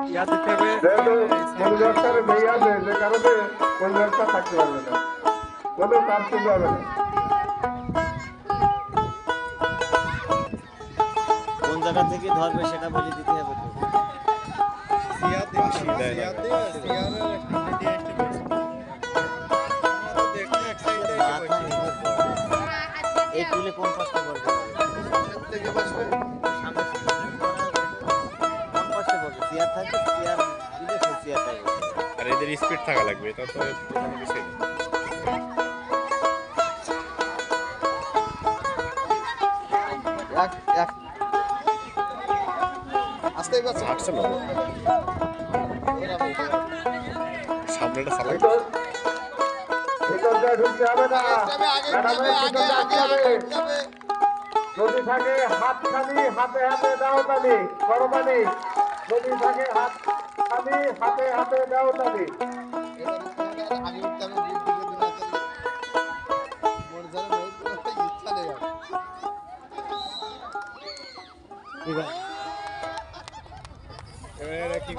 যেহেতু পরিদর্শনে মেয়ে আছে, যে কারণে পরিদর্শন থাকতে পারবে না, কোনো কাজ করতে হবে না। কোন জায়গা থেকে ধরবে সেটা বলে দিতে হবে তো। এই তুলে কোন পাশে পড়বে? সামনে কোন পাশে পড়বে? চেয়ার থাকবে, চেয়ার দিলে সে চেয়ারটাই বসবে। আর এদের স্পিড থাকা লাগবে, এটা তো কোনো বিষয় না। হাঁটছে না, সামনেটা চালাই। ভিতরটা ঢুকতে হবে না, ম্যাডামের ভিতরটা আসতে হবে। যদি থাকে হাত খালি, হাতে হাতে দাও তালি, করো তালি। যদি থাকে হাত খালি, হাতে হাতে দাও তালি। এবারে কি